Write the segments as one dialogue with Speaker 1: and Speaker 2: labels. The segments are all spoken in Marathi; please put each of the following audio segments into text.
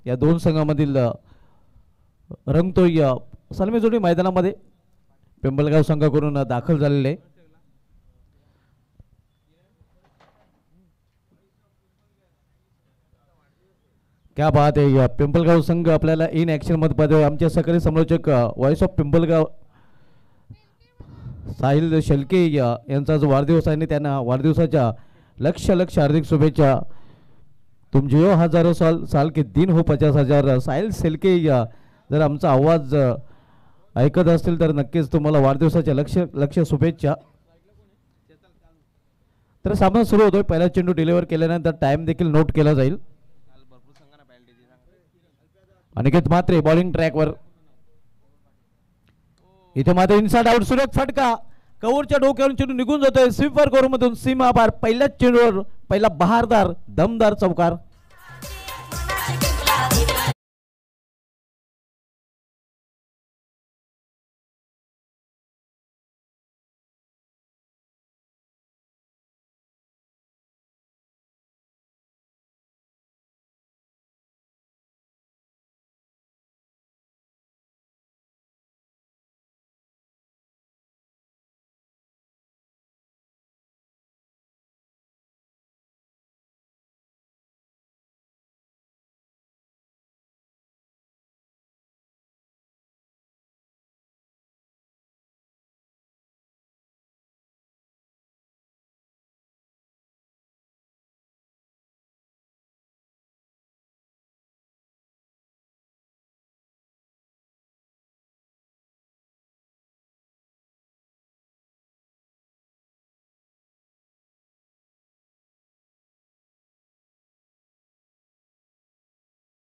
Speaker 1: या दोन संघामधील रंगतो या सलमी जोडी मैदानामध्ये पिंपळगाव संघाकडून दाखल झालेले आहे. क्या बात आहे. पिंपळगाव संघ आपल्याला इन ॲक्शन मध्ये पाहतोय. आमचे सहकारी समालोचक व्हॉइस ऑफ पिंपळगाव साहिल शेलके यांचा जो वाढदिवस आहे त्यांना वाढदिवसाच्या लक्ष हार्दिक शुभेच्छा. तुम जियो हजारों साल साल के दिन हो 50,000. साहिल शेलके जर आमचा आवाज ऐकत असतील तर नक्कीच तुम्हाला वाढदिवसाच्या लक्ष शुभेच्छा. तर सामना सुरू होतोय. पहिला चेंडू डिलिव्हर केल्यानंतर टाइम देखील नोट केला जाईल. अनिकेत म्हात्रे बॉलिंग ट्रॅकवर. इथे मात्र इनसाइड आउट सुरेख फटका. कवरच्या डोक्यावरून चेंडू निघून जातोय. स्वीपर कोरमधून सीमा पार. पहिल्याच चेंडूवर पहिला बहारदार दमदार चौकार.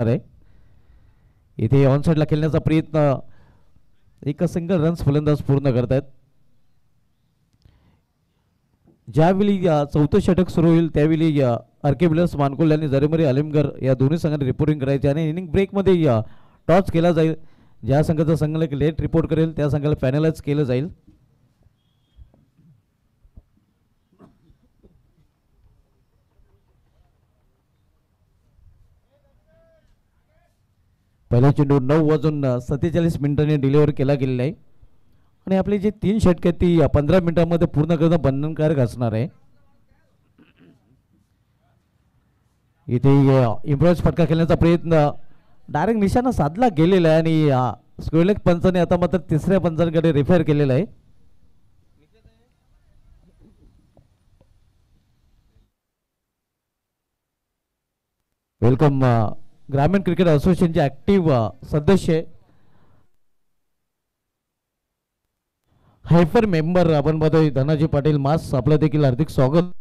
Speaker 1: अरे इथे ऑन साइडला खेळण्याचा प्रयत्न. एका सिंगल रन्स फलंदाज पूर्ण करतायत. ज्यावेळी चौथं षटक सुरू होईल त्यावेळी आरके विलर्स मानकुल आणि जरेमरी अलिमगर या दोन्ही संघांनी रिपोर्टिंग करायचे आणि इनिंग ब्रेकमध्ये टॉस केला जाईल. ज्या संघाचा संघाला लेट रिपोर्ट करेल त्या संघाला फायनलाइज केलं जाईल. पहिला चेंडू 9:47 मिनिटांनी डिलिव्हर केला गेलेला आहे आणि आपले जे 3 षटके ती 15 मिनिटांमध्ये पूर्ण करणं बंधनकारक असणार आहे. इथे इम्प्रोज फटका खेळण्याचा प्रयत्न डायरेक्ट निशाणा साधला गेलेला आहे आणि स्क्वेअरलेग पंचाने आता मात्र तिसऱ्या पंचांकडे रिफेअर केलेला आहे. वेलकम ग्रामीण क्रिकेट असोसिएशनचे ऍक्टिव्ह सदस्य हायफर मेंबर आपण बघतोय धनाजी पाटील मास. आपलं देखील हार्दिक स्वागत.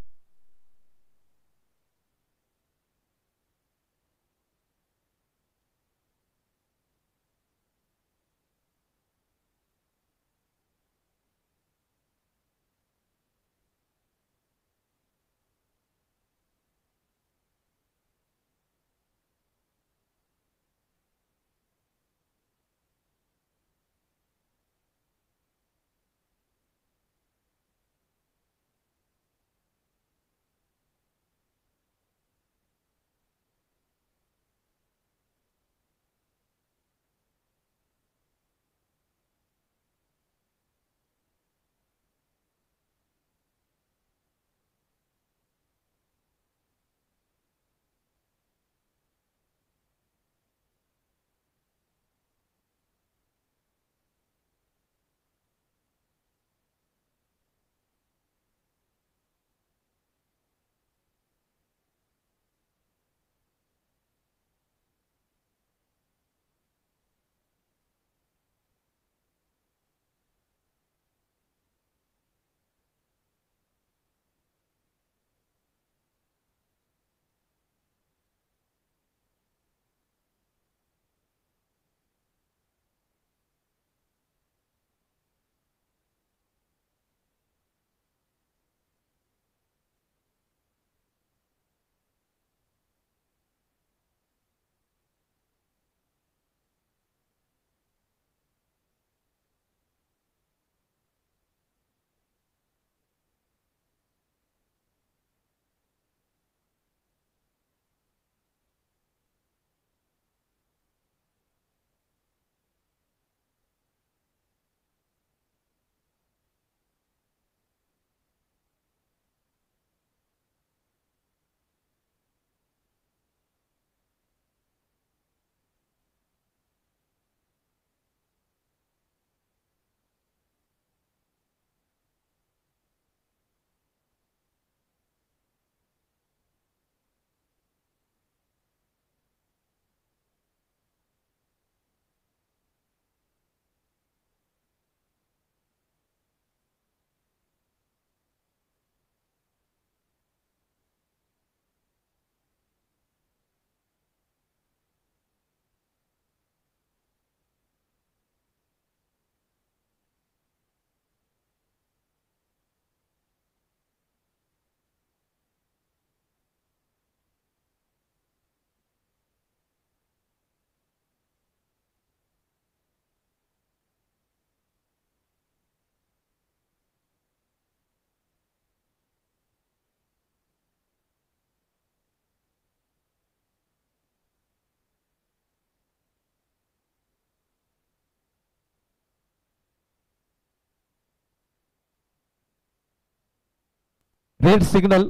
Speaker 1: रेड सिग्नल,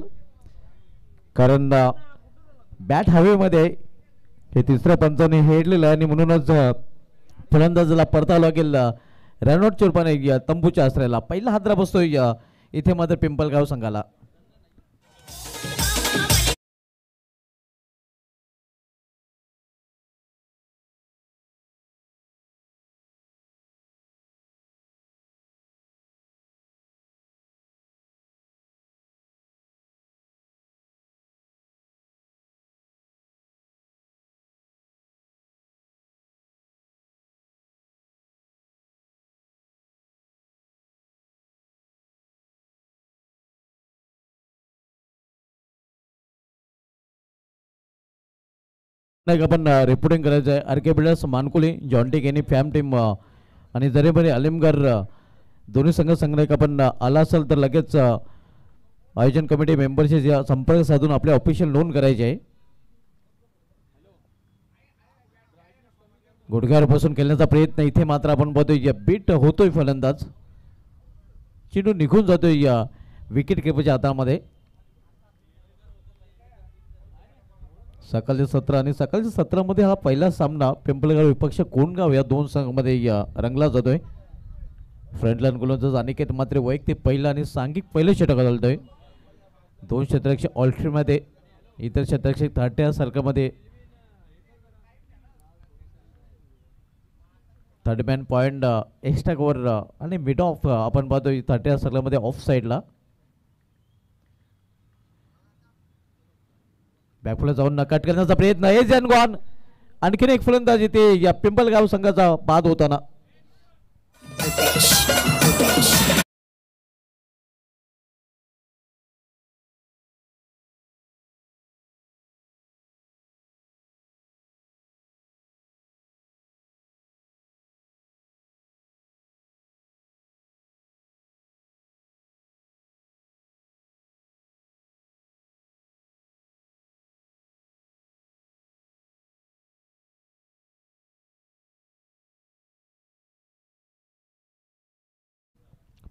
Speaker 1: कारण बॅट हवेमध्ये हे तिसऱ्या पंचाने हेडलेलं आहे आणि म्हणूनच फलंदाजाला परतावं लागेल रनआउटच्या रूपाने तंबूच्या आश्रयाला. पहिला हादरा बसतोय इथे मात्र पिंपळगाव संघाला. नाही आपण रिपोर्टिंग करायचं आहे. आर के बिल्डर्स मानकुली, जॉन्टिक यांनी फॅम टीम आणि जरेबरी अलिमगर दोन्ही संघ आपण आला असेल तर लगेच आयोजन कमिटी मेंबरशी संपर्क साधून आपले ऑफिशियल नोंद करायचे आहे. गुडघ्यावर बसून खेळण्याचा प्रयत्न इथे मात्र आपण बघतोय बीट होतोय फलंदाज, चेंडू निघून जातोय या विकेट किपरच्या हातामध्ये. सकाळचे सत्र आणि सकाळच्या सत्रामध्ये हा पहिला सामना पिंपळगाव विपक्ष कोंडगाव या दोन संघामध्ये रंगला जातोय. फ्रंटलाईन गोलंदाज अनिकेत मात्र वैयक्तिक पहिला आणि सांघिक पहिलं षटक घालतोय. दोन क्षेत्ररक्षक ऑल्ट्रीमध्ये, इतर क्षेत्ररक्षक थाट्या सर्कलमध्ये. Third man point extra cover आणि मिड ऑफ आपण पाहतोय थाट्या सर्कलमध्ये ऑफ साईडला. बॅकफुला जाऊन नकाट करण्याचा प्रयत्न एज अँड गॉन. आणखीन एक फलंदाज इथे या पिंपळगाव संघाचा बाद होताना.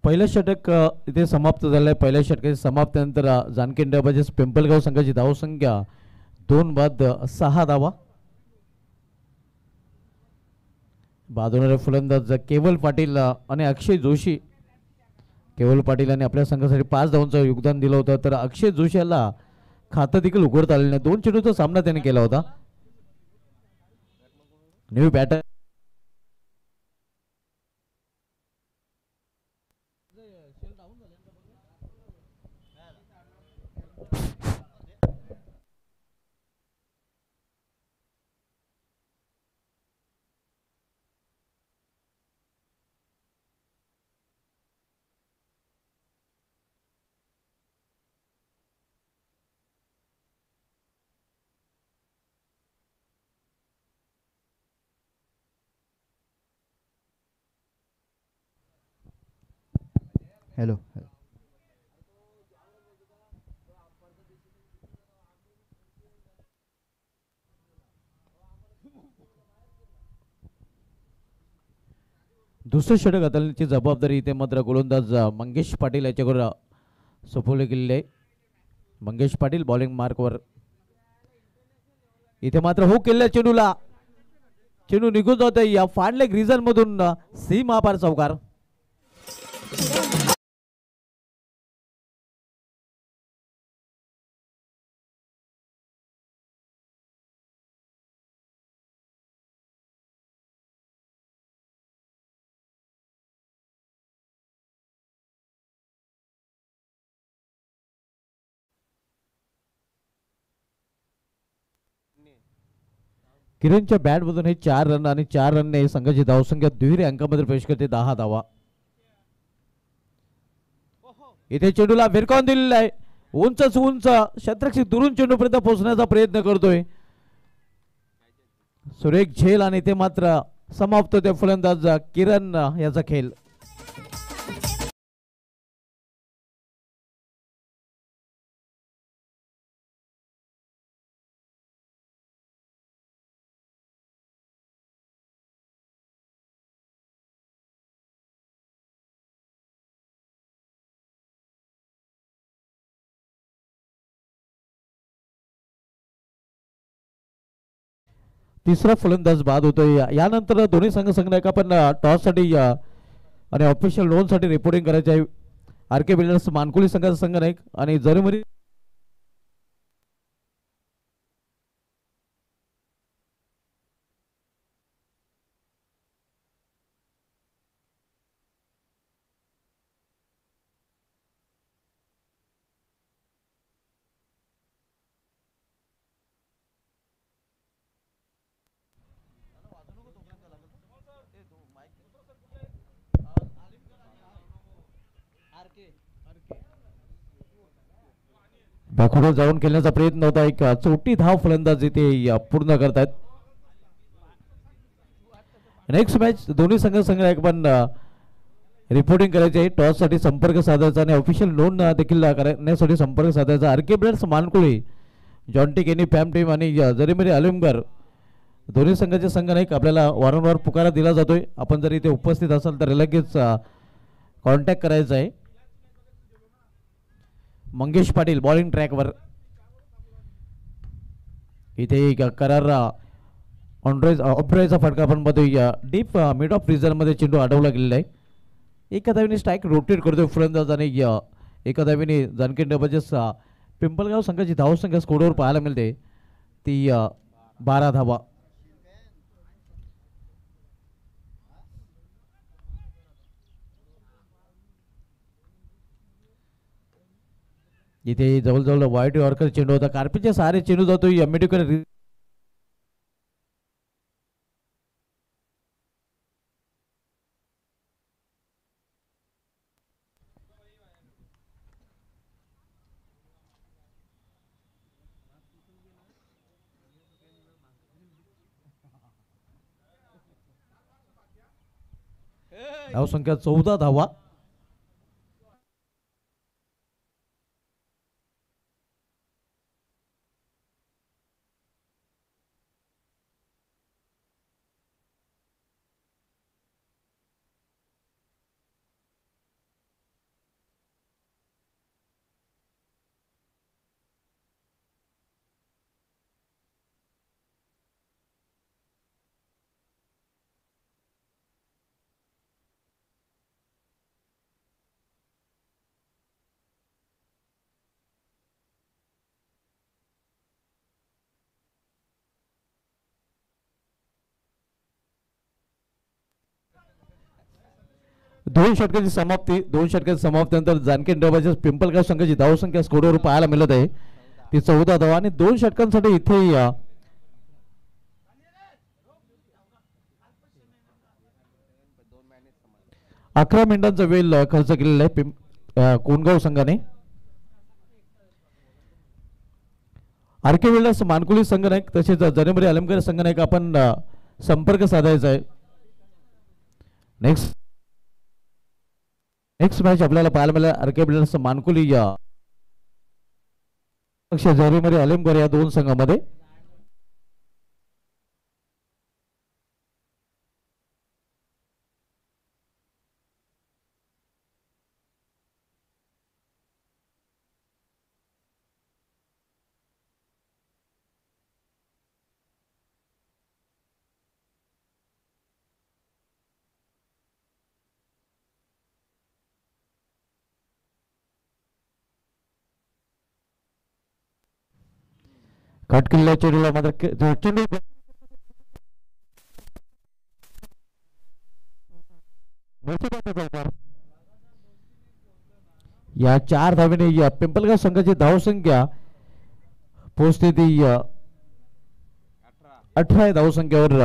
Speaker 1: पहिलं षटक इथे समाप्त झालंय. पहिल्या षटकाची समाप्तीनंतर जानकी डबाजीस पिंपळगाव संघाची धावसंख्या 2 बाद 6 धावा. बाद होणारे फलंदाज केवल पाटील आणि अक्षय जोशी. केवल पाटील यांनी आपल्या संघासाठी 5 धावांचं योगदान दिलं होतं, तर अक्षय जोशी याला खातं देखील उघडता आलेलं नाही. 2 चेंडूचा सामना त्याने केला होता. New batter
Speaker 2: hello.
Speaker 1: दुसरं षटक हाताळण्याची जबाबदारी इथे मात्र गोलंदाज मंगेश पाटील याच्यावर सोपवले गेलेले आहे. मंगेश पाटील बॉलिंग मार्कवर. इथे मात्र हो केलेल्या चेंडूला चेंडू निघून जात या फाडलेग रिझन मधून सी महापार चौकार. किरणच्या बॅट मधून हे 4 रन आणि 4 रनने संघाची धावसंख्या दुहेरी अंकामध्ये प्रवेश करते 10 धावा. इथे चेंडूला भिरकावून दिलेला आहे. उंच उंच क्षेत्ररक्षक दुरून चेंडूपर्यंत पोहोचण्याचा प्रयत्न करतोय सुरेख झेल आणि इथे मात्र समाप्त होते फलंदाज किरण याचा खेळ. तिसरा फलंदाज बाद होतोय. यानंतर दोन्ही संघनायक आपण टॉससाठी आणि ऑफिशियल लोनसाठी रिपोर्टिंग करायचे आहे. आर के बिल्डर्स मानकुली संघाचा संघनायक आणि जरीमरी बॅकवर्ड जाऊन खेळण्याचा प्रयत्न होता. एक चौथी धाव फलंदाज इथे पूर्ण करतायत. नेक्स्ट मॅच दोन्ही संघनायक पण रिपोर्टिंग करायचे आहे. टॉस साठी संपर्क साधायचा आणि ऑफिशियल नोंद देखील करण्यासाठी संपर्क साधायचा. आर के बिल्डर्स मानकुळी, जॉन्टिक यांनी पॅम टीम आणि जरीमरी आलिमगर दोन्ही संघाचे संघनायक आपल्याला वारंवार पुकारा दिला जातोय. आपण जर इथे उपस्थित असाल तर लगेच कॉन्टॅक्ट करायचा आहे. मंगेश पाटील बॉलिंग ट्रॅकवर. इथे करार ऑपरेचा फटका आपण बघतोय. डीप मिड ऑफ रिझन मध्ये चेंडू अडवला गेलेला आहे. एका धावेने स्ट्राईक रोटेट करतोय फलंदाज आणि एका धावेने जानकी डबल्स पिंपलगाव संघाची धावसंख्या स्कोरवर पाहायला मिळते ती 12 धावा. इथे जवळजवळ वाईट यॉर्कर चेंडू होता. कार्पिनच्या सहारे चेंडू जातोय अमेरिकन धावसंख्या 14 धावा. दोन षटकांची समाप्ती. दोन षटकांची समाप्तीनंतर जानकी डबाच्या पिंपलगाव संघाची धावसंख्या स्कोरवर पाहायला मिळत आहे ती 14 धावा आणि 2 षटकांसाठी इथे 11 मिनिटांचा वेळ खर्च केलेला आहे कोणगाव संघाने. आर के बिल्डर्स मानकुली संघनायक तसेच जरीमरी आलमगर संघनायक आपण संपर्क साधायचा आहे. नेक्स्ट मॅच आपल्याला पाहायला मिळाला R K builders मानकुली Jarimari Alamgar या दोन संघामध्ये. कट केलेल्या चेंडूला मात्र चेंडू या 4 धावेने पिंपलगाव संघाची धावसंख्या पोहोचते ती 18 धावसंख्येवर.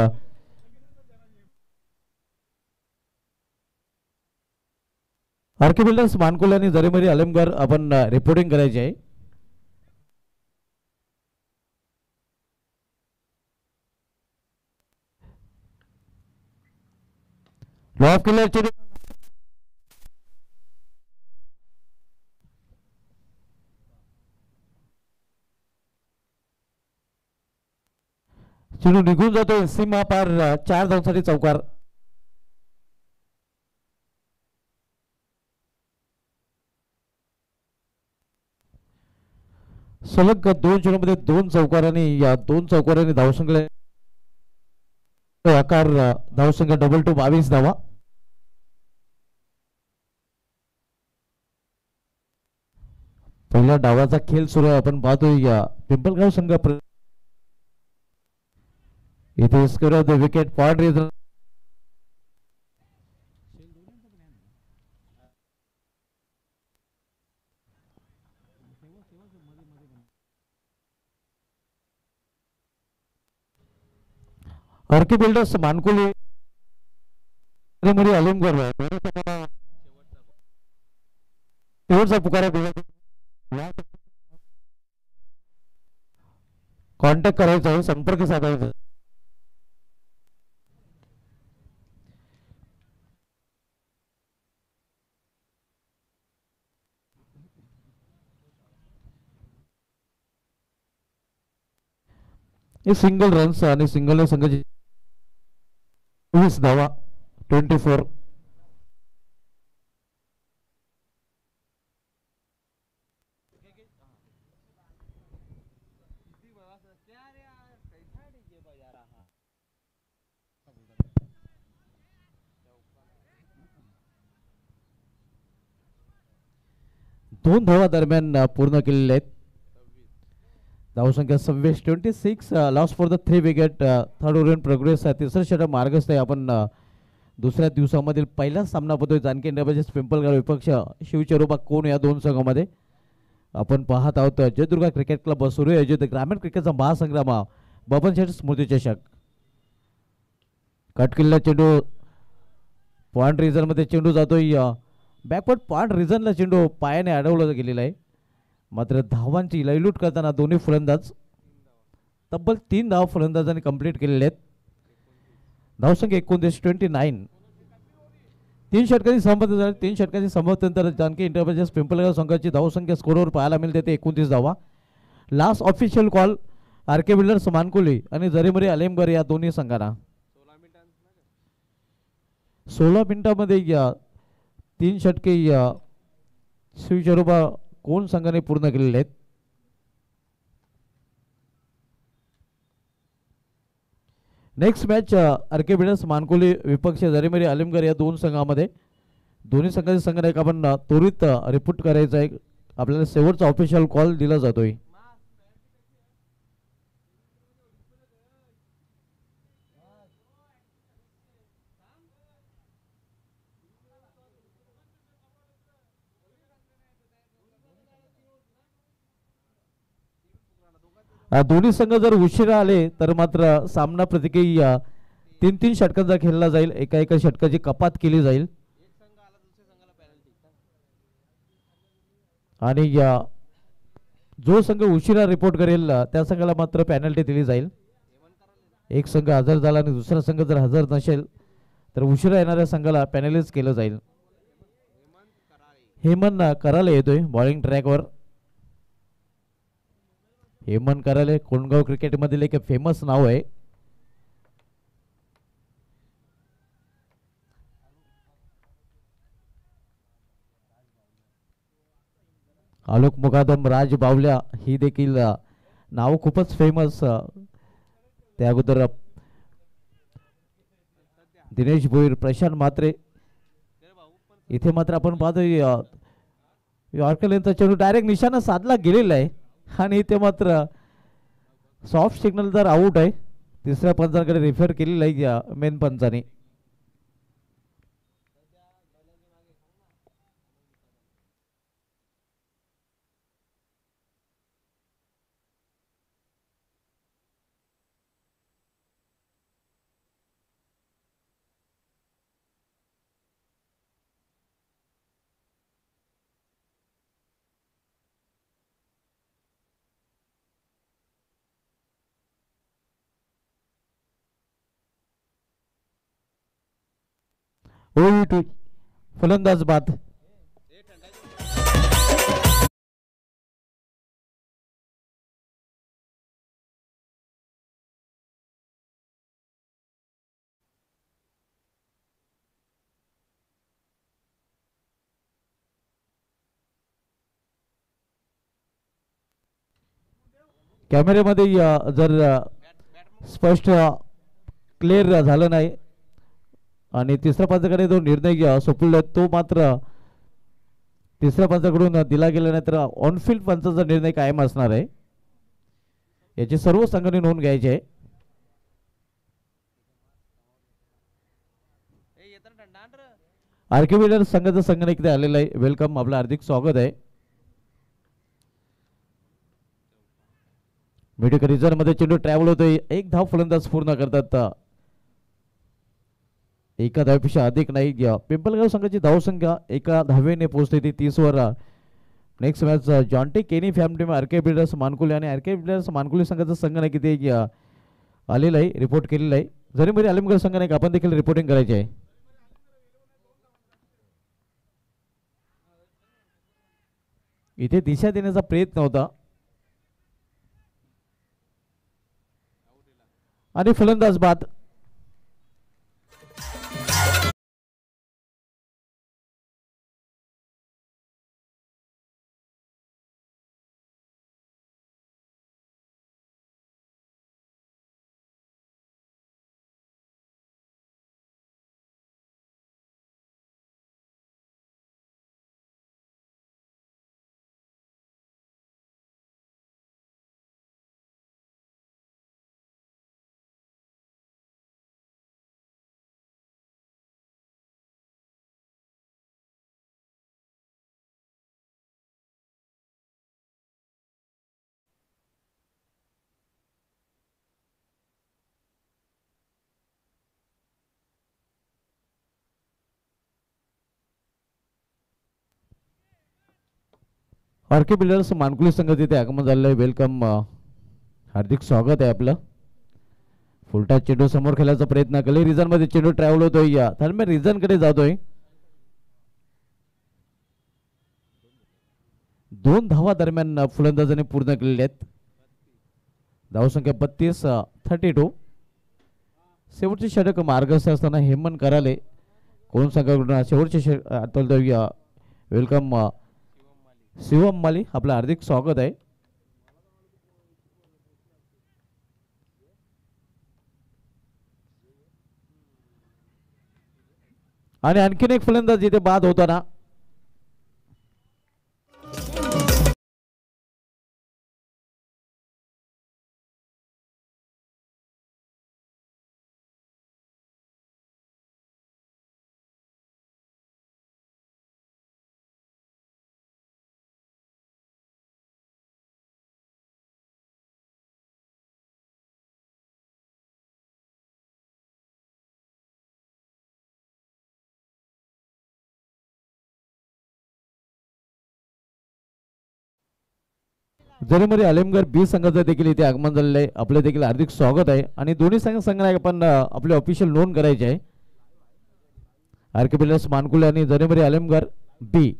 Speaker 1: आर के बिल्डर्स मानकुल आणि जरीमरी आलमगर आपण रिपोर्टिंग करायचे आहे. लॉफ केलेला चेंडू चेंडू निघून जातोय सीमा पार 4 धावांसाठी चौकार. सलग 2 चेंडूमध्ये 2 चौकार आणि या 2 चौकारांनी धावसंख्या आकार धावसंख्या डबल टू 22 धावा. पहिल्या डावाचा खेळ सुरू आहे. आपण पाहतोय पिंपळगाव संघ इथे score of the wicket point reason. RK builders Mankuli Alimgad शेवटचा पुकारा कॉन्टॅक्ट करायचा आहे, संपर्क साधायचा. हे सिंगल रन्स आणि सिंगल संघाची 20 धावा 24. दोन धावा दरम्यान पूर्ण केलेले आहेत. धावसंख्या 26 loss for the 3 wicket. Third over in progress. तिसरं षटक मार्गस्थ आहे. आपण दुसऱ्या दिवसामधील पहिला सामना पडतोय जानकी इंडिया पिंपळगाव विपक्ष शिवचरोबा कोण या दोन संघामध्ये. आपण पाहत आहोत जयदुर्गा क्रिकेट क्लब सुरू आयोजित ग्रामीण क्रिकेटचा महासंग्राम बबन शेठ स्मृती चषक. कट किल्ला चेंडू पॉइंट रिझन मध्ये चेंडू जातोय. बॅकवर्ड पॉइंट रिझनला चेंडू पायाने अडवला गेलेला आहे. मात्र धावांची लयलूट करताना दोन्ही फलंदाज तब्बल 3 धाव फलंदाजांनी कंप्लीट केलेले आहेत. धावसंख्या 29. 3 षटकांची सहमती झाली. 3 षटकांची सहमतीनंतर जानकी इंटरप्राइजेस पिंपळगाव संघाची धावसंख्या स्कोरवर पाहायला मिळते ते 29 धावा. Last official call RK builders Mankuli आणि जरीमरी अलेमगर या दोन्ही संघांना 16 मिनिटांमध्ये 3 षटके शिवचरोबा कोण संघाने पूर्ण केलेले आहेत. नेक्स्ट मॅच आरके बिल्डर्स मानकुली विपक्ष जरीमरी अलिमगर या दोन संघामध्ये. दोन्ही संघाच्या संघाने एक आपण त्वरित रिपोर्ट करायचा आहे. आपल्याला शेवटचा ऑफिशियल कॉल दिला जातोय. दोन्ही संघ जर उशिरा आले तर मात्र सामना प्रत्येकी 3-3 षटकांचा खेळला जाईल. एका एका षटकाची कपात केली जाईल आणि जो संघ उशिरा रिपोर्ट करेल त्या संघाला मात्र पेनल्टी दिली जाईल. एक संघ हजर झाला आणि दुसरा संघ जर हजर नसेल तर उशिरा येणाऱ्या संघाला पेनलाइज केलं जाईल. हेमंत कराले येतोय बॉलिंग ट्रॅकवर. हेमंत कराले कोंडगाव क्रिकेट मधील एक फेमस नाव आहे. आलोक मुकादम, राज बावल्या ही देखील नाव खूपच फेमस. त्या अगोदर दिनेश भोईर, प्रशांत म्हात्रे. इथे मात्र आपण पाहतोय यॉर्कर यांचा चेंडू डायरेक्ट निशाणा साधला गेलेला आहे आणि इथे मात्र सॉफ्ट सिग्नल जर आउट आहे. तिसऱ्या पंचांकडे रेफर केलेला आहे मेन पंचाने. फलंदाज बाद. कॅमेऱ्यामध्ये जर स्पष्ट क्लिअर झालं नाही आणि तिसऱ्या पंचाकडे जो निर्णय सोपवला तो मात्र तिसऱ्या पंचाकडून दिला गेला नाही, तर ऑनफिल्ड पंचाचा निर्णय कायम असणार आहे. याची सर्व संघाने नोंद घ्यायची आहे. आरके बिल्डर्स संघाचा संघाने इकडे आलेला आहे. वेलकम, आपलं हार्दिक स्वागत आहे. मिडविकेट रिझर्व मध्ये चेंडू ट्रॅव्हल होतोय. एक धाव फलंदाज पूर्ण करतात. एका धावेपेक्षा अधिक नाही. पिंपलगाव संघाची धावसंख्या एका धावेने पोहोचते ती 30 वर. नेक्स्ट मॅच जॉन्टी केनी फॅमिली आरके बिल्डर्स मानकुले आणि आरके बिल्डर्स मानकुले संघाचा संघाने किती आलेला आहे, रिपोर्ट केलेला आहे. जरी मध्ये आलमगड संघाने आपण देखील रिपोर्टिंग करायची आहे. इथे दिशा देण्याचा प्रयत्न होता आणि फलंदाज बाद. आरके बिल्डर्स मानकुली संघ तिथे आगमन झालेलं आहे. वेलकम, हार्दिक स्वागत आहे आपलं. फुलटा चेंडू समोर खेळायचा प्रयत्न केला. रिझन मध्ये चेंडू ट्रॅव्हल होतोय. या दरम्यान रिझन कडे जातोय. 2 धावा दरम्यान फलंदाजाने पूर्ण केलेल्या आहेत. धावसंख्या 32-32. शेवटचे षटक मार्गस्थ असताना हेमंत कराले कोण संघाकडून शेवटचे वेलकम शिवम माली, आपलं हार्दिक स्वागत आहे. आणि आणखीन एक फलंदाज इथे बाद होताना जरीमध्ये आलमगड बी संघाचं देखील इथे आगमन झालेलं आहे. आपले देखील हार्दिक स्वागत आहे. आणि दोन्ही संघाला आपण आपले ऑफिशियल नोंद करायचे आहे. आरके बिल्डर्स मानकुले आणि जरीमध्ये आलमगड बी.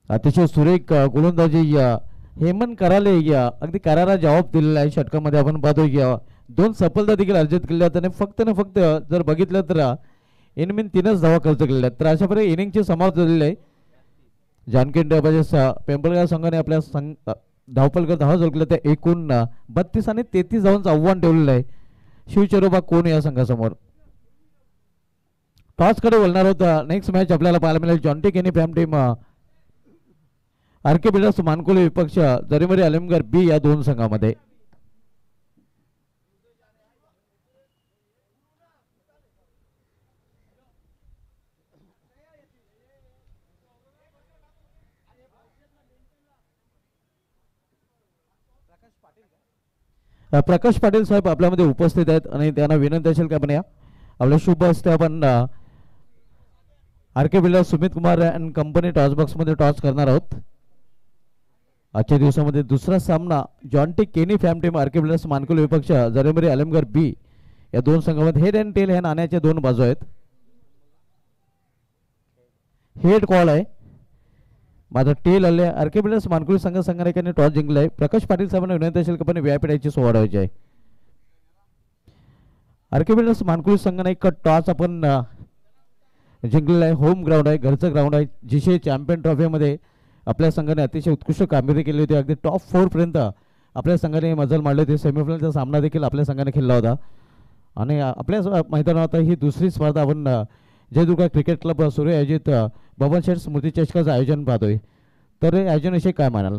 Speaker 1: अतिशय सुरेख गोलंदाजी हेमंत कराले अगदी करारा जवाब दिलेला आहे. षटकामध्ये आपण पाहतो 2 सफलता देखील अर्जित केल्या. त्याने फक्त जर बघितलं तर इनिंग 3च धावा खर्च केलेल्या आहेत. तर अशा प्रकारे इनिंगची समाप्त झालेली आहे. जानकी पिंपळगाव संघाने आपल्या धावपलकर धावा जोडल्या त्या एकूण 32 आणि 33 धावांचं आव्हान ठेवलेलं आहे शिवचरोबा कोण या संघासमोर. टॉस कडे वळणार होता. नेक्स्ट मॅच आपल्याला पाहायला मिळेल जॉन्टी केनी फॅम टीम आरके बिल्डर्स मानकुले विपक्ष जरीमध्ये आलमगड बी या 2 संघामध्ये. प्रकाश पाटील साहेब आपल्यामध्ये उपस्थित आहेत आणि त्यांना विनंती असेल की आपण या आपल्या शुभ हस्ते आपण RK builders Sumit Kumar and company toss box मध्ये टॉस करणार आहोत. आजच्या दिवसामध्ये दुसरा सामना जॉन्टी केनी फॅम टीम आरके बिल्डर्स मानकुले विपक्ष जरीमध्ये आलमगड बी या 2 संघामध्ये हेड अँड टेल ह्या नाण्याच्या 2 बाजू आहेत. हेड कॉल आहे. माझा टेल आले. आरके बिल्डर्स मानकुले संघाने टॉस जिंकला आहे. प्रकाश पाटील साहेबांना विनंती असेल की आपण व्यापीठाची सोडवायची आहे. आरके बिल्डर्स मानकुले संघाने एक टॉस आपण जिंकलेला आहे. होम ग्राउंड आहे, घरचं ग्राउंड आहे. जीसीए चॅम्पियन ट्रॉफीमध्ये आपल्या संघाने अतिशय उत्कृष्ट कामगिरी केली होती. अगदी टॉप 4 पर्यंत आपल्या संघाने मजल मारली होती. सेमीफायनलचा सामना देखील आपल्या संघाने खेळला होता आणि आपल्या मैदानात ही दुसरी स्पर्धा आपण जयदुर्गा क्रिकेट क्लब सुरू आयोजित बबन शेठ स्मृती चषकाचं आयोजन पाहतोय. तर हे आयोजनाविषयी काय म्हणाल?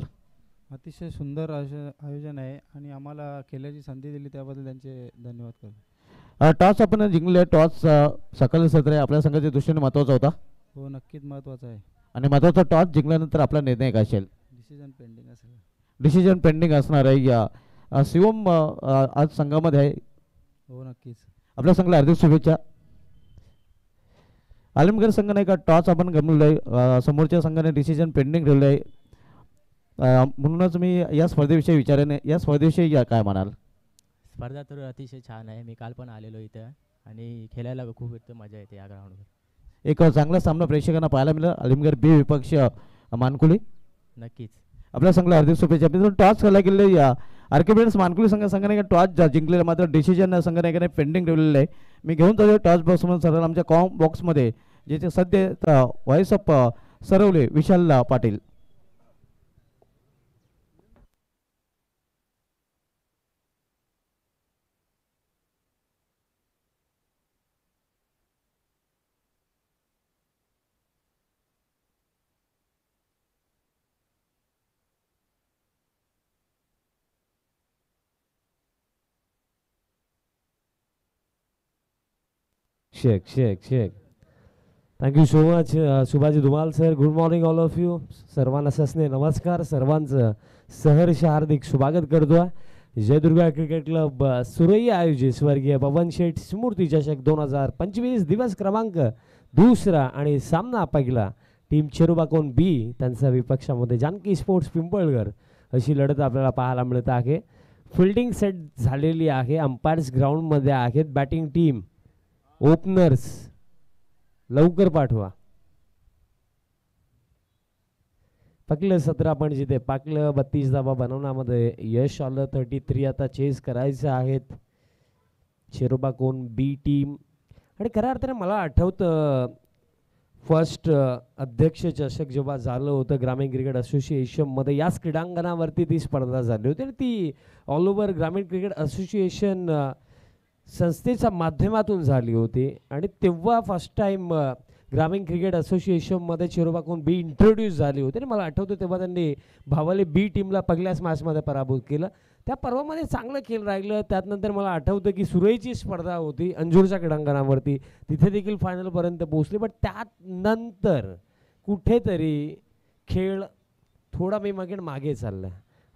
Speaker 2: अतिशय सुंदर आयोजन आहे आणि आम्हाला खेळण्याची संधी दिली त्याबद्दल त्यांचे धन्यवाद करतो.
Speaker 1: टॉस आपण जिंकले. टॉस सकाळी सत्र आपल्या संघाच्या दृष्टीने महत्त्वाचा होता.
Speaker 2: हो, नक्कीच महत्त्वाचा आहे.
Speaker 1: आणि महत्त्वाचा टॉस जिंकल्यानंतर आपला निर्णय काय असेल?
Speaker 2: डिसिजन पेंडिंग असेल.
Speaker 1: डिसिजन पेंडिंग असणार आहे. या शिवम आज संघामध्ये आहे.
Speaker 2: हो, नक्कीच. आपल्या
Speaker 1: संघाला हार्दिक शुभेच्छा. आलमगीर संघाने का टॉस आपण गमवलं आहे. समोरच्या संघाने डिसिजन पेंडिंग ठेवलं आहे. म्हणूनच मी या स्पर्धेविषयी विचारेन. या स्पर्धेविषयी काय म्हणाल?
Speaker 3: स्पर्धा तर अतिशय छान आहे. मी काल पण आलेलो इथं आणि खेळायला खूप मजा येते या ग्राउंडवर.
Speaker 1: एक चांगला सामना प्रेक्षकांना पाहायला मिळाला. आलिमगीर बी विपक्ष मानकुली.
Speaker 3: नक्कीच
Speaker 1: आपल्या संघाला हार्दिक शुभेच्छा. मित्रांनो, टॉस खेळला गेले या आर्किमेडेस मानकुली संघाने टॉस जिंकलेला, मात्र डिसिजन संघाने पेंडिंग ठेवलेलं आहे. मी घेऊन जातो टॉस बॉक्स सरळ आमच्या कॉम बॉक्समध्ये, जिथे सध्या voice of Sarwale Vishal Patil.
Speaker 4: Shaikh Shaikh Shaikh thank you so much Subhaji Dhumal sir. Good morning all of you. सर्वांना ससने नमस्कार. सर्वांचं सहर्ष हार्दिक स्वागत करतो. जयदुर्गा क्रिकेट क्लब सुरई आयोजित स्वर्गीय बबन शेठ स्मृती चषक 2025 दिवस क्रमांक दुसरा आणि सामना पहिला. टीम चेरुबाकोन बी त्यांचा विपक्षामध्ये जानकी स्पोर्ट्स पिंपळगर अशी लढत आपल्याला पाहायला मिळत आहे. फिल्डिंग सेट झालेली आहे. अंपायर्स ग्राउंडमध्ये आहेत. बॅटिंग टीम, ओपनर्स लवकर पाठवा. पाकलं 17 पण जिथे पाकलं 32 धावा बनवण्यामध्ये यश आलं. 33 आता चेस करायचं आहेत चेरुबाकोन बी टीम. आणि खऱ्या अर्थाने मला आठवतं फर्स्ट अध्यक्ष चषक जेव्हा झालं होतं ग्रामीण क्रिकेट असोसिएशनमध्ये, याच क्रीडांगणावरती ती स्पर्धा झाली होती आणि ती ऑल ओव्हर ग्रामीण क्रिकेट असोसिएशन संस्थेच्या माध्यमातून झाली होती. आणि तेव्हा फर्स्ट टाईम ग्रामीण क्रिकेट असोसिएशनमध्ये चेरुबाकोन बी इंट्रोड्यूस झाली होती. आणि मला आठवतं तेव्हा त्यांनी भावले बी टीमला पहिल्याच मॅचमध्ये पराभूत केलं. त्या पर्वामध्ये चांगलं खेळ राहिलं. त्यानंतर मला आठवतं की सुरईची स्पर्धा होती अंजूरच्या क्रीडांगणावरती, तिथे देखील फायनलपर्यंत पोहोचली. बट त्यानंतर कुठेतरी खेळ थोडा मी मागे चालला.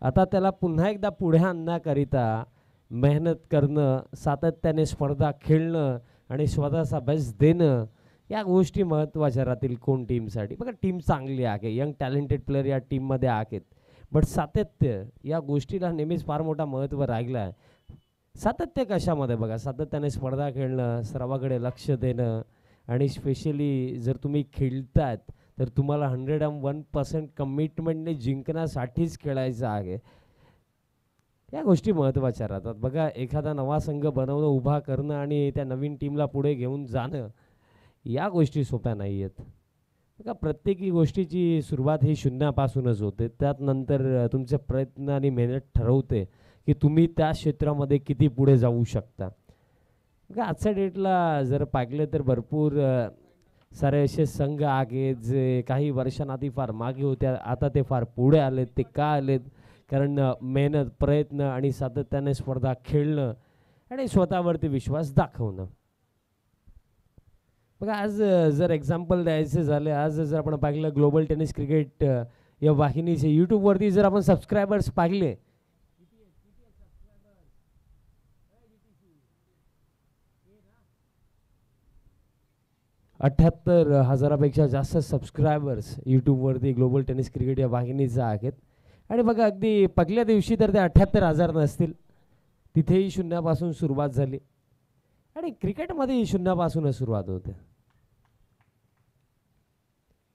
Speaker 4: आता त्याला पुन्हा एकदा पुढे आणण्याकरिता मेहनत करणं, सातत्याने स्पर्धा खेळणं आणि स्वतःचा बेस्ट देणं, या गोष्टी महत्त्वाच्या राहतील कोण टीमसाठी. बघा, टीम चांगली आहे, यंग टॅलेंटेड प्लेअर या टीममध्ये आहेत. बट सातत्य या गोष्टीला नेहमीच फार मोठा महत्त्व राहिलं आहे. सातत्य कशामध्ये? बघा, सातत्याने स्पर्धा खेळणं, सर्वाकडे लक्ष देणं आणि स्पेशली जर तुम्ही खेळतायत तर तुम्हाला 101% कमिटमेंटने जिंकण्यासाठीच खेळायचं आहे. या गोष्टी महत्त्वाच्या राहतात. बघा, एखादा नवा संघ बनवणं, उभा करणं आणि त्या नवीन टीमला पुढे घेऊन जाणं, या गोष्टी सोप्या नाही आहेत. बघा, प्रत्येकी गोष्टीची सुरुवात ही शून्यापासूनच होते. त्यानंतर तुमचे प्रयत्न आणि मेहनत ठरवते की तुम्ही त्या क्षेत्रामध्ये किती पुढे जाऊ शकता. बघा, आजच्या डेटला जर पाहिलं तर भरपूर सारे असे संघ आहेत जे काही वर्षांआधी फार मागे होते, आता ते फार पुढे आलेत. ते का आलेत? कारण मेहनत, प्रयत्न आणि सातत्याने स्पर्धा खेळणं आणि स्वतःवरती विश्वास दाखवणं. बघा, आज जर एक्झाम्पल द्यायचं झालं, आज जर आपण पाहिलं ग्लोबल टेनिस क्रिकेट या वाहिनीचे यूट्यूबवरती जर आपण सबस्क्रायबर्स पाहिले, 78,000पेक्षा जास्त सबस्क्रायबर्स यूट्यूबवरती ग्लोबल टेनिस क्रिकेट या वाहिनीचं आहेत. आणि बघा, अगदी पहिल्या दिवशी तर ते 78,000 नसतील, तिथेही शून्यापासून सुरुवात झाली. आणि क्रिकेटमध्येही शून्यापासूनच सुरुवात होते.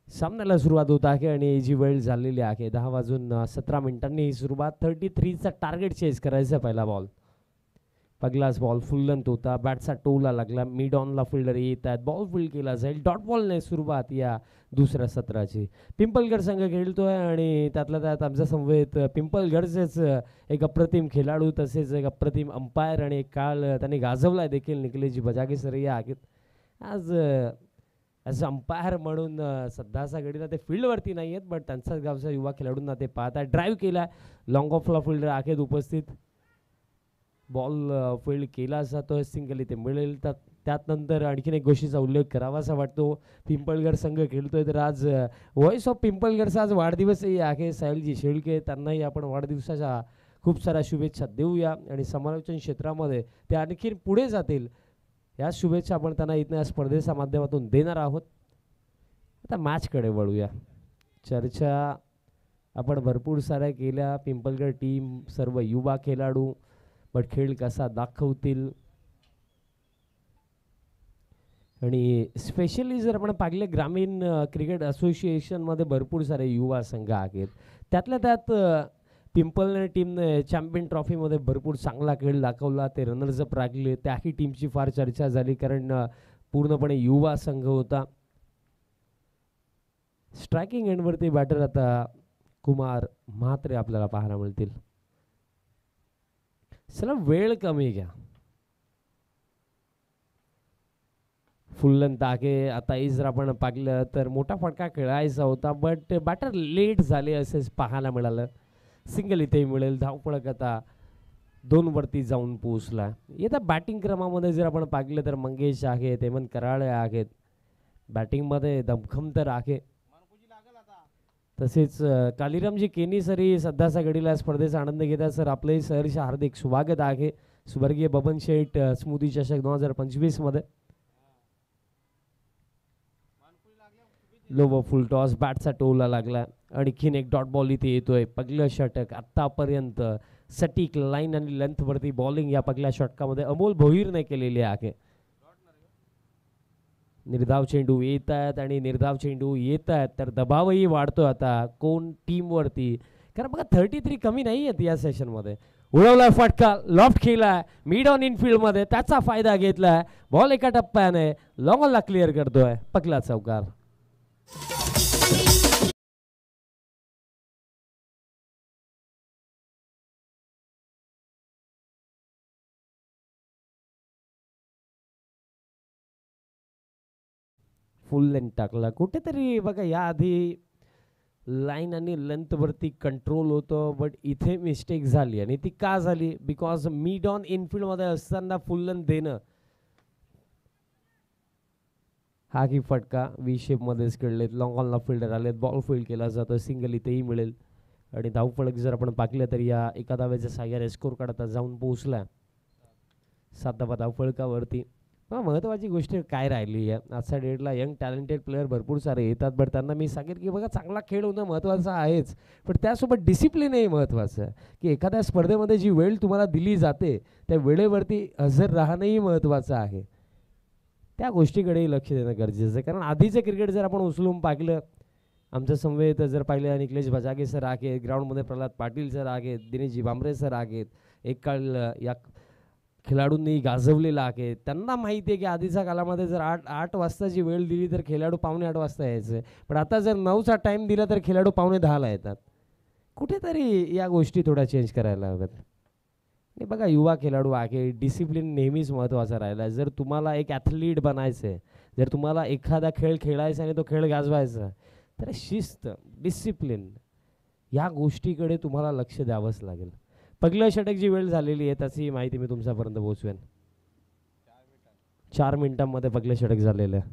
Speaker 4: सामन्याला सुरुवात होत आहे आणि जी वेळ झालेली आहे 10:17 ही सुरुवात. 33चा टार्गेट चेस करायचा पहिला बॉल. पगलाच बॉल फुलंत होता, बॅटचा टोला लागला, मिड ऑनला फिल्डर येत आहेत, बॉल फील्ड केला जाईल. डॉट बॉलने सुरुवात या दुसऱ्या सत्राची. पिंपलगड संघ खेळतोय आणि त्यातल्या त्यात आमच्या समवेत पिंपलगडचेच एक अप्रतिम खेळाडू तसेच एक अप्रतिम अंपायर आणि एक काळ त्यांनी गाजवलाय देखील निखिलेशजी बजागे सर या आहेत. आज ॲज अंपायर म्हणून सध्याचा घडीला ते फील्डवरती नाही आहेत, बट त्यांचाच गावच्या युवा खेळाडूंना ते पाहत आहे. ड्राईव्ह केला, लॉंग ऑफला फिल्डर आहेत उपस्थित, बॉल फील्ड केला जातोय, सिंगल इथे मिळेल. त्यात नंतर आणखीन एक गोष्टीचा उल्लेख करावासा वाटतो, पिंपळगड संघ खेळतोय तर आज व्हॉइस ऑफ पिंपळगडचा आज वाढदिवसही आहे. साहिलजी शेळके, त्यांनाही आपण वाढदिवसाच्या खूप साऱ्या शुभेच्छा देऊया आणि समालोचन क्षेत्रामध्ये ते आणखीन पुढे जातील या शुभेच्छा आपण त्यांना इथल्या स्पर्धेच्या माध्यमातून देणार आहोत. आता मॅचकडे वळूया. चर्चा आपण भरपूर साऱ्या केल्या, पिंपळगड टीम, सर्व युवा खेळाडू, बट खेळ कसा दाखवतील आणि स्पेशली जर आपण पाहिले ग्रामीण क्रिकेट असोसिएशनमध्ये भरपूर सारे युवा संघ आहेत. त्यातल्या त्यात पिंपल टीमने चॅम्पियन ट्रॉफीमध्ये भरपूर चांगला खेळ दाखवला, ते रनर्सअप राखले, त्याही टीमची फार चर्चा झाली कारण पूर्णपणे युवा संघ होता. स्ट्रायकिंग एंडवरती बॅटर आता कुमार म्हात्रे आपल्याला पाहायला मिळतील. चला वेळ कमी घ्या, फुल्लन ताके आताही जर आपण पाहिलं तर मोठा फटका खेळायचा होता, बट बॅटर लेट झाले असेच पाहायला मिळालं. सिंगल इथे मिळेल, धावपळक आता 2 वरती जाऊन पोहोचला. येत्या बॅटिंग क्रमामध्ये जर आपण पाहिलं तर मंगेश आहेत, हेमंत कराळे आहेत, बॅटिंगमध्ये दमखम तर आहे. तसेच कालीरामजी केनी सरी सध्याच्या घडीला स्पर्धेचा आनंद घेतात. सर आपले सहर्ष हार्दिक स्वागत आहे. स्वर्गीय बबन शेठ स्मृती चषक 2025 मध्ये. लो व फुल टॉस, बॅटचा टोला लागला, आणखीन एक डॉट बॉल इथे येतोय. पगलं षटक आतापर्यंत सटीक लाईन आणि लेंथ वरती बॉलिंग या पगल्या षटकामध्ये अमोल भोईरने केलेली आहे. निर्धाव चेंडू येत आहेत आणि निर्धाव चेंडू येत आहेत तर दबावही वाढतो आता कोण टीम वरती, कारण बघा 33 कमी नाही आहेत या सेशन मध्ये. उडवला फटका, लॉफ्ट केला, मिड ऑन इनफिल्ड मध्ये त्याचा फायदा घेतलाय. बॉल एका टप्प्याने लॉंगला क्लिअर करतोय पगला चौकार. फुल लेंथ टाकला कुठेतरी बघा, याआधी लाईन आणि लेंथ वरती कंट्रोल होतं, बट इथे मिस्टेक झाली आणि ती का झाली, बिकॉज मिड ऑन इनफिल्ड मध्ये असताना फुल लेंथ देणं. हा की फटका वी शेप मध्येच खेळलेत, लॉंग ऑनला फिल्डर आलेत, बॉल फील्ड केला जातो, सिंगल इथेही मिळेल आणि धावफलक जर आपण पाहिलं तर या एका धाव्याच्या साह्याने स्कोर काढता जाऊन पोहोचला 7 धावा धावफलकावरती. महत्त्वाची गोष्ट काय राहिली आहे आजच्या डेटला, यंग टॅलेंटेड प्लेअर भरपूर सारे येतात, बट त्यांना मी सांगेन की बघा चांगला खेळ होणं महत्त्वाचं आहेच, पण त्यासोबत डिसिप्लिनही महत्त्वाचं आहे. की एखाद्या स्पर्धेमध्ये जी वेळ तुम्हाला दिली जाते त्या वेळेवरती हजर राहणंही महत्त्वाचं आहे. त्या गोष्टीकडेही लक्ष देणं गरजेचं आहे, कारण आधीचं क्रिकेट जर आपण उचलून पाहिलं, आमच्या समवेत जर पाहिलं निखिलेश बजागे सर आहेत, ग्राउंडमध्ये प्रल्हाद पाटील सर आहेत, दिनेशजी भांबरे सर आहेत, एक काळ या खेळाडूंनी गाजवलेला आहे. त्यांना माहिती आहे की आधीच्या काळामध्ये जर 8 वाजताची वेळ दिली तर खेळाडू 7:45 वाजता यायचे, पण आता जर 9चा टाईम दिला तर खेळाडू 9:45 येतात. कुठेतरी या गोष्टी थोड्या चेंज करायला हव्यात. आणि बघा युवा खेळाडू आहे, डिसिप्लिन नेहमीच महत्त्वाचा राहिला. जर तुम्हाला एक ॲथलीट बनायचं आहे, जर तुम्हाला एखादा खेळ खेळायचा आणि तो खेळ गाजवायचा, तर शिस्त, डिसिप्लिन या गोष्टीकडे तुम्हाला लक्ष द्यावंच लागेल. पहिलं षटक जी वेळ झालेली आहे त्याची माहिती मी तुमच्यापर्यंत पोहोचवेन. 4 मिनिटांमध्ये पहिलं षटक झालेलं आहे.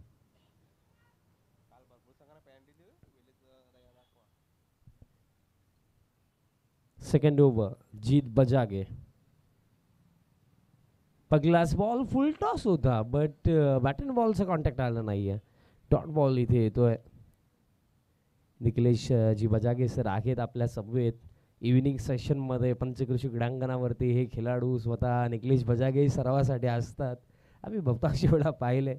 Speaker 4: सेकंड ओव्हर जीत बजागे. पहिलाच बॉल फुल टॉस होता, बट बॅट अँड बॉलचा कॉन्टॅक्ट आला नाहीये. डॉट बॉल इथे येतोय. निखिलेश जी बजागे सर आहेत आपल्या समवेत. इव्हिनिंग सेशनमध्ये पंचकृषी क्रीडांगणावरती हे खेळाडू स्वतः निखिलेश बजागे सरावासाठी असतात. आम्ही बहुतांशी वेळा पाहिले,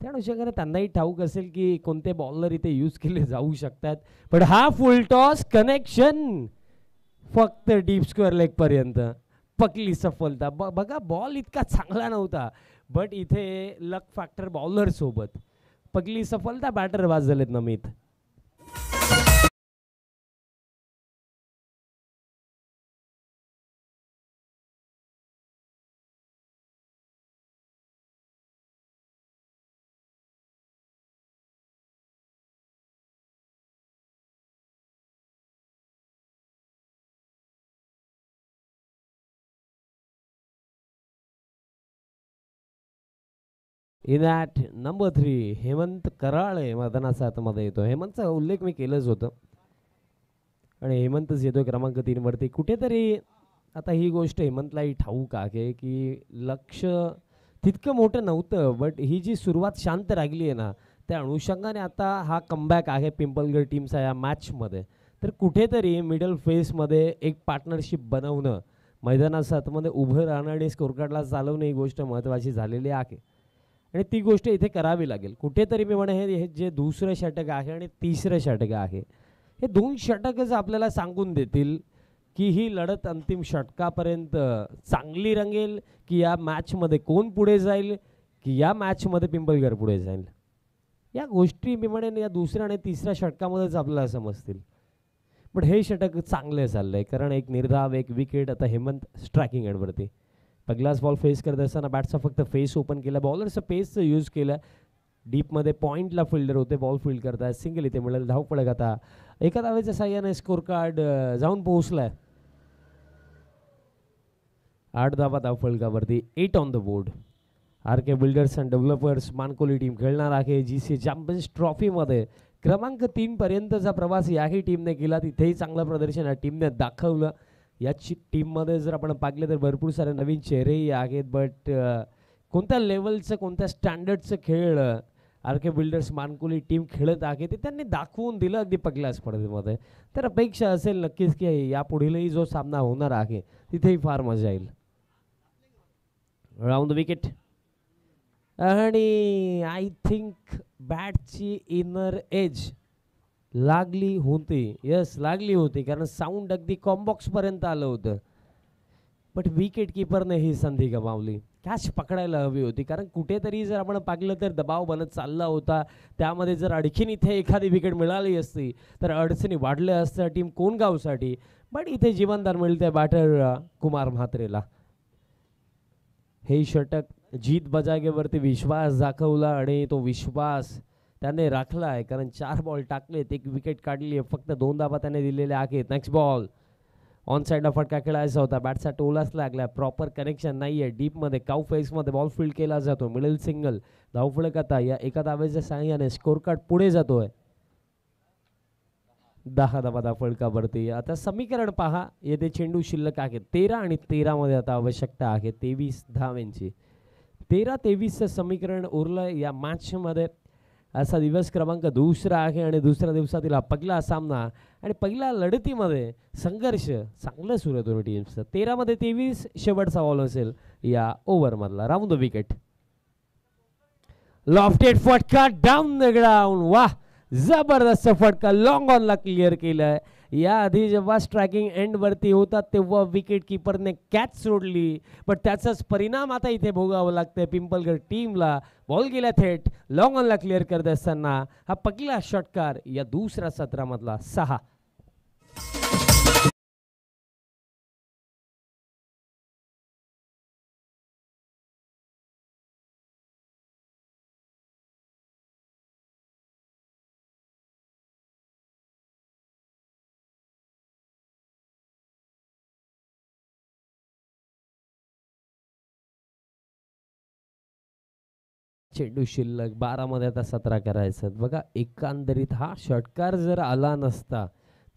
Speaker 4: त्या अनुषंगाने त्यांनाही ठाऊक असेल की कोणते बॉलर इथे यूज केले जाऊ शकतात. पण हा फुल टॉस कनेक्शन फक्त डीप स्क्वेअर लेग पर्यंत. पकली सफलता. बघा बॉल इतका चांगला नव्हता बट इथे लक फॅक्टर बॉलर सोबत पकली सफलता. बॅटर बाद झालेत Namit. In at number 3 Hemant Karale मैदानाचा आतमध्ये येतो. हेमंतचा उल्लेख मी केलंच होतं आणि हेमंतच येतो क्रमांक 3 वरती. कुठेतरी आता ही गोष्ट हेमंतलाही ठाऊक आहे की लक्ष तितकं मोठं नव्हतं बट ही जी सुरुवात शांत राहिली आहे ना त्या अनुषंगाने आता हा कमबॅक आहे पिंपलगड टीमचा या मॅचमध्ये. तर कुठेतरी मिडल फेसमध्ये एक पार्टनरशिप बनवणं, मैदानाच्या आतमध्ये उभं राहणं आणि स्कोरकार्डला चालवणं ही गोष्ट महत्त्वाची झालेली आहे आणि ती गोष्ट इथे करावी लागेल. कुठेतरी मी म्हणे हे जे दुसरं षटक आहे आणि तिसरं षटक आहे हे दोन षटकच आपल्याला सांगून देतील की ही लढत अंतिम षटकापर्यंत चांगली रंगेल की या मॅचमध्ये कोण पुढे जाईल की या मॅचमध्ये पिंपलगड पुढे जाईल. या गोष्टी मी म्हणेन या दुसऱ्या आणि तिसऱ्या षटकामध्येच आपल्याला समजतील. पण हे षटक चांगलं चाललंय कारण एक निर्धाव एक विकेट. आता हेमंत स्ट्रायकिंग एंडवरती पहिलाच बॉल फेस करत असताना बॅटचा फक्त फेस ओपन केला. बॉलरचं पेसचं यूज केलं. डीपमध्ये पॉईंटला फिल्डर होते बॉल फील्ड करताय. सिंगल इथे मिळेल. धावपळक आता एका धावेच्या साह्याने स्कोर कार्ड जाऊन पोहोचलाय 8 धावा धावफलकावरती. 8 on the board. R K builders and developers Mankoli team खेळणार आहे GCA चॅम्पियन्स ट्रॉफीमध्ये. क्रमांक 3 पर्यंतचा प्रवास याही टीमने केला. तिथेही चांगलं प्रदर्शन या टीमने दाखवलं. याची टीममध्ये जर आपण पाहिलं तर भरपूर सारे नवीन चेहरेही आहेत बट कोणत्या लेवलचं कोणत्या स्टँडर्डचं खेळ R K builders Mankoli team खेळत आहे ते त्यांनी दाखवून दिलं अगदी पहिल्या स्पर्धेमध्ये. तर अपेक्षा असेल नक्कीच की यापुढीलही जो सामना होणार आहे तिथेही फार मजा येईल. राऊंड द विकेट आणि आय थिंक बॅटची इनर एज लागली होती. यस लागली होती कारण साऊंड अगदी कॉम्बॉक्सपर्यंत आलं होतं बट विकेट किपरने ही संधी गमावली. कॅच पकडायला हवी होती कारण कुठेतरी जर आपण पाहिलं तर दबाव बनत चालला होता. त्यामध्ये जर आणखीन इथे एखादी विकेट मिळाली असती तर अडचणी वाढल्या असत्या टीम कोणगावसाठी. बट इथे जीवनदान मिळते बॅटर कुमार म्हात्रेला. हे षटक जीत बजागेवरती विश्वास दाखवला आणि तो विश्वास त्याने राखला आहे कारण 4 बॉल टाकलेत 1 विकेट काढली आहे. फक्त 2 धावा त्याने दिलेल्या आहेत. नेक्स्ट बॉल ऑन साईडला फटका खेळायचा होता. बॅटचा टोलाच लागला. प्रॉपर कनेक्शन नाही आहे. डीपमध्ये काऊ फेसमध्ये बॉल फील्ड केला जातो. मिडल सिंगल धावफलक आता या एका धावेच्या साह्याने स्कोर कार्ड पुढे जातोय 10 धावा धावफलकावरती. आता समीकरण पहा येथे चेंडू शिल्लक आहे 13 आणि 13 मध्ये आता आवश्यकता आहे 23 धावांची. 13-23चं समीकरण उरलं या मॅचमध्ये. असा दिवस क्रमांक दुसरा आहे आणि दुसऱ्या दिवसातील हा पहिला सामना आणि पहिल्या लढतीमध्ये संघर्ष चांगलं सुरू आहे दोन्ही टीम्सचं. 13 मध्ये 23 शेवटचा बॉल असेल या ओव्हरमधला. Round the wicket. लॉफ्टेड फटका डाऊन द ग्राउंड. वाह जबरदस्त फटका लॉंग ऑनला क्लिअर केलाय. याआधी जेव्हा स्ट्रायकिंग एंडवरती होता तेव्हा विकेट किपरने कॅच सोडली पण त्याचाच परिणाम आता इथे भोगावं लागतंय पिंपलगड टीमला. बॉल गेला थेट लॉंग ऑनला क्लिअर करत असताना हा पहिला षटकार या दुसऱ्या सत्रामधला 6. चेंडू शिल्लक 12 मध्ये आता 17 करायचं. बघा एकंदरीत हा षटकार जर आला नसता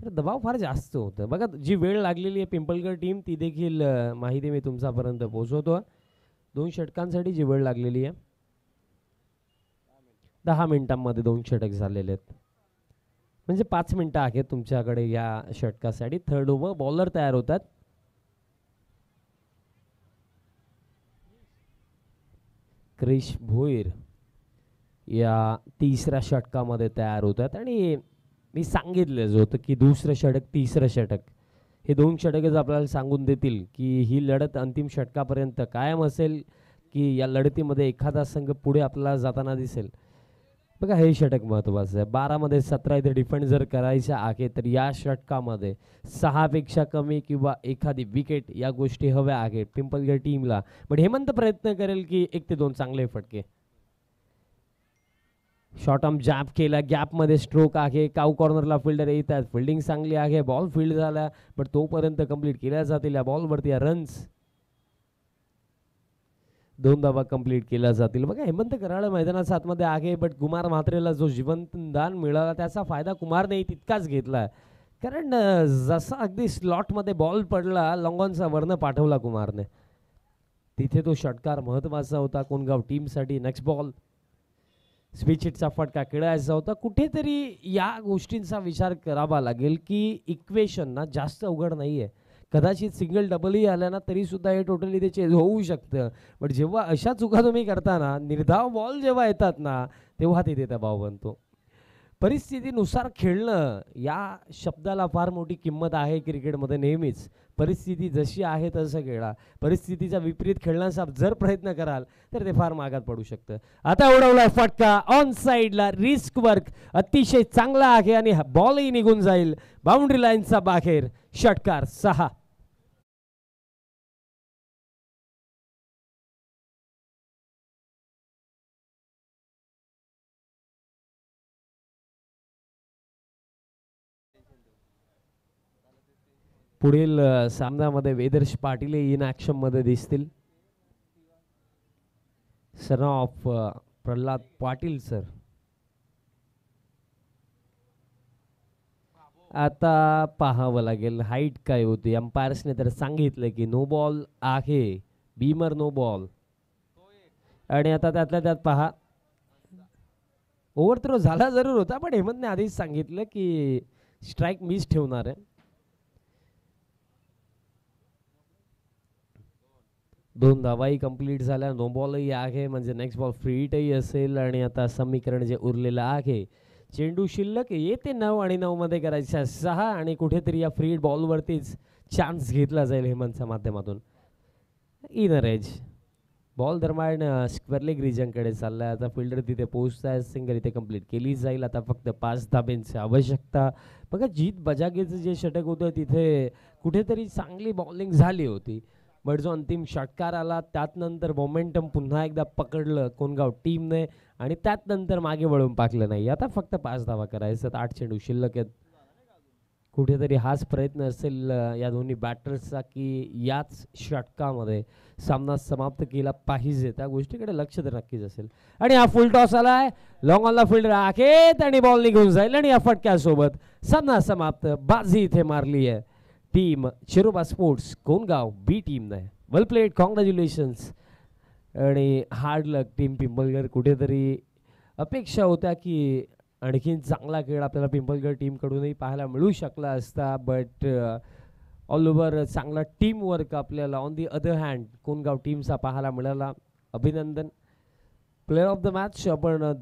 Speaker 4: तर दबाव फार जास्त होतं. बघा जी वेळ लागलेली आहे पिंपलगड टीम ती देखील माहिती मी तुमच्यापर्यंत पोहोचवतो. 2 षटकांसाठी जी वेळ लागलेली आहे 10 मिनिटांमध्ये 2 षटक झालेले आहेत म्हणजे 5 मिनिटं आहेत तुमच्याकडे या षटकासाठी. थर्ड ओव्हर बॉलर तयार होतात. क्रिश भोईर या तिसऱ्या षटकामध्ये तयार होतात आणि मी सांगितलंच होतं की दुसरं षटक तिसरं षटक हे 2 षटकच आपल्याला सांगून देतील की ही लढत अंतिम षटकापर्यंत कायम असेल की या लढतीमध्ये एखादा संघ पुढे आपल्याला जाताना दिसेल. बघा हे षटक महत्त्वाचं आहे. 12मध्ये 17 इथे डिफेंड जर करायचं आहे तर या षटकामध्ये 6 पेक्षा कमी किंवा एखादी विकेट या गोष्टी हव्या आहेत पिंपलगड टीमला. पण हेमंत प्रयत्न करेल की 1 ते 2 चांगले फटके. शॉर्ट आर्म जॅब केला, गॅपमध्ये स्ट्रोक आहे, काऊ कॉर्नरला फिल्डर येत आहेत, फिल्डिंग चांगली आहे, बॉल फील्ड झाला पण तोपर्यंत कंप्लीट केल्या जातील या बॉलवरती रन्स. 2 धावा कंप्लीट केल्या जातील. बघा हेमंत कराड मैदानाच्या आतमध्ये आहे बट कुमार म्हात्रेला जो जिवंत दान मिळाला त्याचा फायदा कुमारने तितकाच घेतला. कारण जसा अगदी स्लॉटमध्ये बॉल पडला लॉंगॉनचा वर्ण पाठवला कुमारने, तिथे तो षटकार महत्त्वाचा होता कोणगाव टीमसाठी. नेक्स्ट बॉल स्विच फटका खेळायचा होता. कुठेतरी या गोष्टींचा विचार करावा लागेल की इक्वेशन ना जास्त अवघड नाही आहे. कदाचित सिंगल डबलही आल्या ना तरी सुद्धा हे टोटली ते चेंज होऊ शकतं. पण जेव्हा अशा चुका तुम्ही करताना निर्धाव बॉल जेव्हा येतात ना तेव्हा तिथे दबाव बनतो. परिस्थितीनुसार खेळणं या शब्दाला फार मोठी किंमत आहे क्रिकेटमध्ये. नेहमीच परिस्थिती जशी आहे तसं खेळा. परिस्थितीचा विपरीत खेळण्याचा जर प्रयत्न कराल तर ते फार मागात पडू शकतं. आता उडवलाय फटका ऑन साईडला, रिस्क वर्क अतिशय चांगला आहे आणि बॉलही निघून जाईल बाउंड्री लाईनचा बाहेर. षटकार 6. पुढील सामन्यामध्ये वेदर्श पाटील इन ऍक्शन मध्ये दिसतील. Son of Pralhad Patil sir. आता पाहावं लागेल हाईट काय होती. अंपायर्सने तर सांगितलं की नो बॉल आहे, बीमर नो बॉल. आणि आता त्यातल्या त्यात पहा ओव्हर थ्रो झाला जरूर होता पण हेमंतने आधीच सांगितलं की स्ट्राईक मिस ठेवणार आहे. 2 धावाही कंप्लीट झाल्या, नो बॉलही आहे म्हणजे नेक्स्ट बॉल फ्री हिटही असेल. आणि आता समीकरण जे उरलेलं आहे चेंडू शिल्लक येते 9 आणि 9 मध्ये करायचा 6 आणि कुठेतरी या फ्री हिट बॉलवरतीच चान्स घेतला जाईल हेमंतच्या माध्यमातून. इनर एज बॉल दरम्यान स्क्वेअर लेग रिजनकडे चाललाय. आता फिल्डर तिथे पोहोचताय, सिंगल इथे कंप्लीट केली जाईल. आता फक्त 5 धाब्यांची आवश्यकता. बघा जीत बजागेचं जे षटक होतं तिथे कुठेतरी चांगली बॉलिंग झाली होती बट जो अंतिम षटकार आला त्यात नंतर मोमेंटम पुन्हा एकदा पकडलं कोणगाव टीमने आणि त्यात नंतर मागे वळून पाकलं नाही. आता फक्त 5 धावा करायचं, 8 चेंडू शिल्लक आहेत. कुठेतरी हाच प्रयत्न असेल या दोन्ही बॅटर्सचा की याच षटकामध्ये सामना समाप्त केला पाहिजे. त्या गोष्टीकडे लक्ष तर नक्कीच असेल. आणि हा फुल टॉस आलाय, लॉंग ऑनला फिल्डर आखेत आणि बॉल निघून जाईल आणि या फटक्यासोबत सामना समाप्त. बाजी इथे मारली आहे टीम शिरोबा स्पोर्ट्स कोणगाव बी टीमने. वेल प्लेड, कॉंग्रॅच्युलेशन्स. आणि हार्ड लक टीम पिंपलगड. कुठेतरी अपेक्षा होत्या की आणखीन चांगला खेळ आपल्याला पिंपलगड टीमकडूनही पाहायला मिळू शकला असता बट ऑल ओव्हर चांगला टीम वर्क आपल्याला on the other hand Kongaon टीमचा पाहायला मिळाला. अभिनंदन. प्लेअर ऑफ द मॅच आपण